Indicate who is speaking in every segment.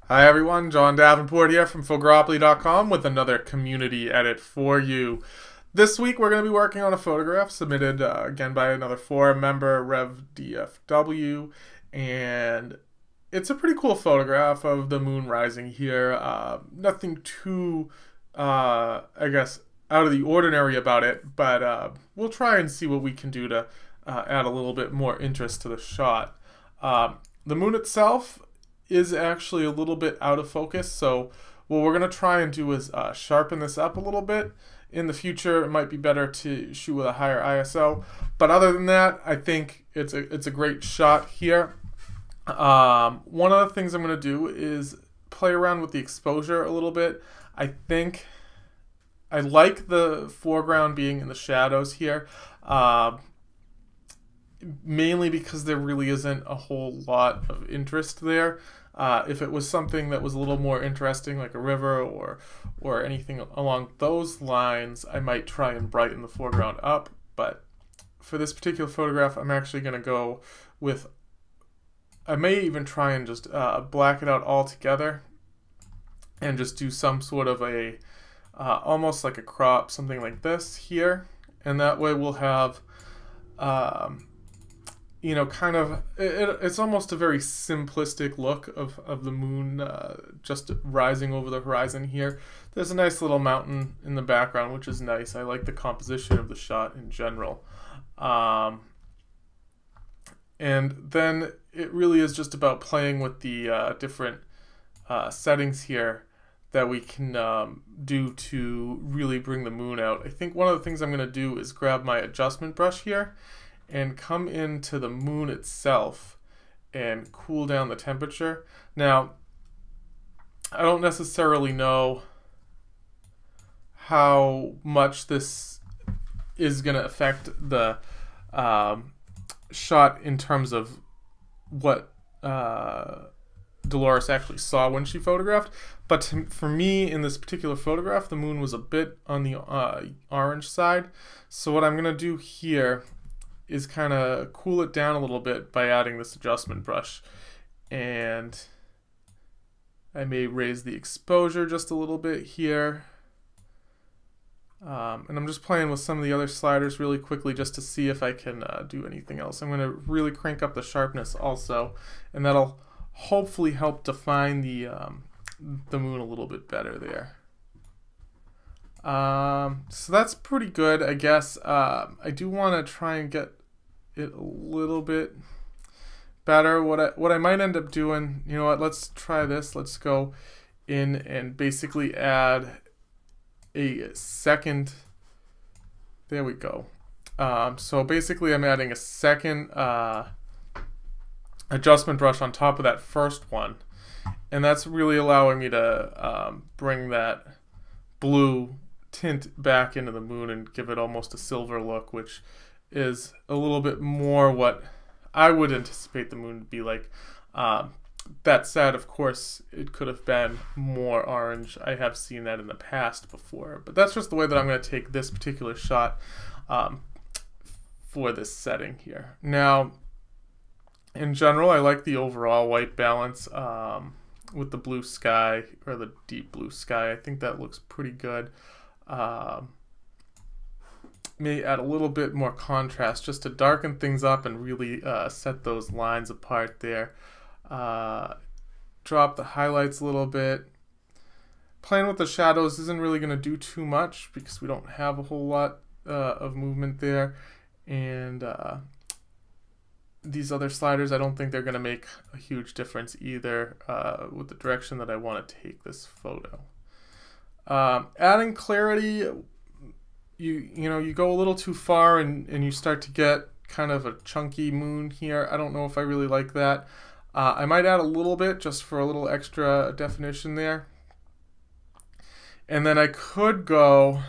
Speaker 1: Hi everyone, John Davenport here from Fogropoly.com with another community edit for you. This week we're going to be working on a photograph submitted again by another forum member, RevDFW, and it's a pretty cool photograph of the moon rising here. Nothing too, I guess, out of the ordinary about it, but we'll try and see what we can do to add a little bit more interest to the shot. The moon itself is actually a little bit out of focus, so what we're going to try and do is sharpen this up a little bit. In the future, it might be better to shoot with a higher ISO, but other than that, I think it's a great shot here. One of the things I'm going to do is play around with the exposure a little bit. I think I like the foreground being in the shadows here. Mainly because there really isn't a whole lot of interest there. If it was something that was a little more interesting, like a river or anything along those lines, I might try and brighten the foreground up. But for this particular photograph, I'm actually going to go with, I may even try and just black it out altogether and just do some sort of a, almost like a crop, something like this here. And that way we'll have kind of, it's almost a very simplistic look of the moon just rising over the horizon here. There's a nice little mountain in the background, which is nice. I like the composition of the shot in general. And then it really is just about playing with the different settings here that we can do to really bring the moon out. I think one of the things I'm going to do is grab my adjustment brush here and come into the moon itself and cool down the temperature. Now, I don't necessarily know how much this is going to affect the shot in terms of what Dolores actually saw when she photographed, but for me in this particular photograph, the moon was a bit on the orange side. So what I'm going to do here is kind of cool it down a little bit by adding this adjustment brush. And I may raise the exposure just a little bit here. And I'm just playing with some of the other sliders really quickly just to see if I can do anything else. I'm going to really crank up the sharpness also, and that'll hopefully help define the moon a little bit better there. So that's pretty good, I guess. I do want to try and get it a little bit better. What I might end up doing, you know what, let's try this. Let's go in and basically add a second, there we go. So basically I'm adding a second adjustment brush on top of that first one, and that's really allowing me to bring that blue tint back into the moon and give it almost a silver look, which is a little bit more what I would anticipate the moon to be like. That said, of course, it could have been more orange. I have seen that in the past before, but that's just the way that I'm going to take this particular shot for this setting here. Now, in general, I like the overall white balance with the blue sky, or the deep blue sky. I think that looks pretty good. May add a little bit more contrast just to darken things up and really set those lines apart there. Drop the highlights a little bit. Playing with the shadows isn't really going to do too much because we don't have a whole lot of movement there. And these other sliders, I don't think they're going to make a huge difference either with the direction that I want to take this photo. Adding clarity, you go a little too far and you start to get kind of a chunky moon here. I don't know if I really like that. I might add a little bit just for a little extra definition there. And then I could go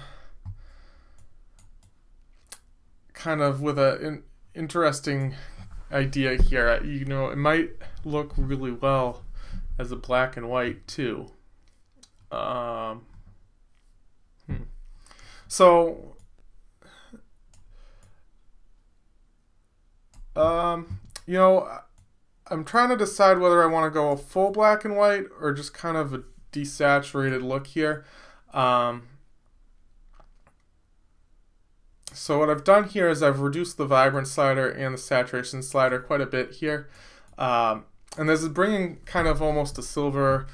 Speaker 1: kind of with an interesting idea here. It might look really well as a black and white too. So, I'm trying to decide whether I want to go a full black and white or just kind of a desaturated look here. So what I've done here is I've reduced the vibrance slider and the saturation slider quite a bit here. And this is bringing kind of almost a silver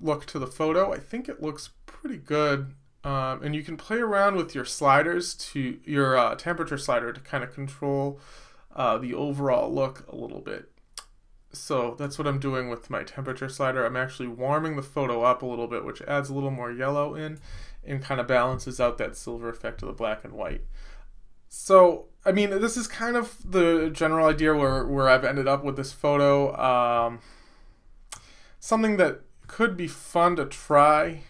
Speaker 1: look to the photo. I think it looks pretty good. And you can play around with your sliders to your temperature slider to kind of control the overall look a little bit. So that's what I'm doing with my temperature slider. I'm actually warming the photo up a little bit, which adds a little more yellow in and kind of balances out that silver effect of the black and white. So, I mean, this is kind of the general idea where I've ended up with this photo. Something that could be fun to try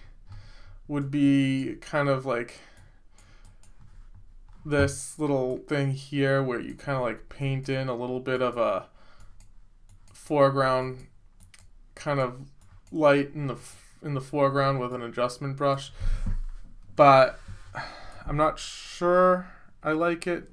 Speaker 1: would be kind of like this little thing here where you kind of like paint in a little bit of a foreground kind of light in the foreground with an adjustment brush, but I'm not sure I like it.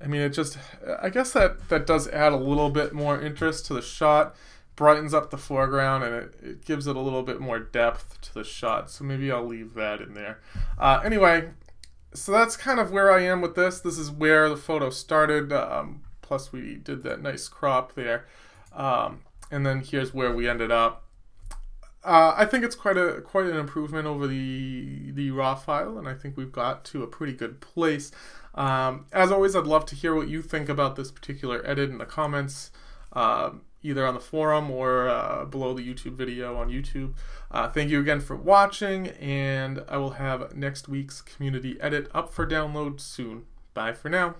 Speaker 1: I mean, I guess that does add a little bit more interest to the shot, brightens up the foreground, and it gives it a little bit more depth to the shot, so maybe I'll leave that in there. Anyway, so that's kind of where I am with this. This is where the photo started. Plus we did that nice crop there, and then here's where we ended up. I think it's quite an improvement over the raw file, and I think we've got to a pretty good place. As always, I'd love to hear what you think about this particular edit in the comments, either on the forum or below the YouTube video on YouTube. Thank you again for watching, and I will have next week's community edit up for download soon. Bye for now.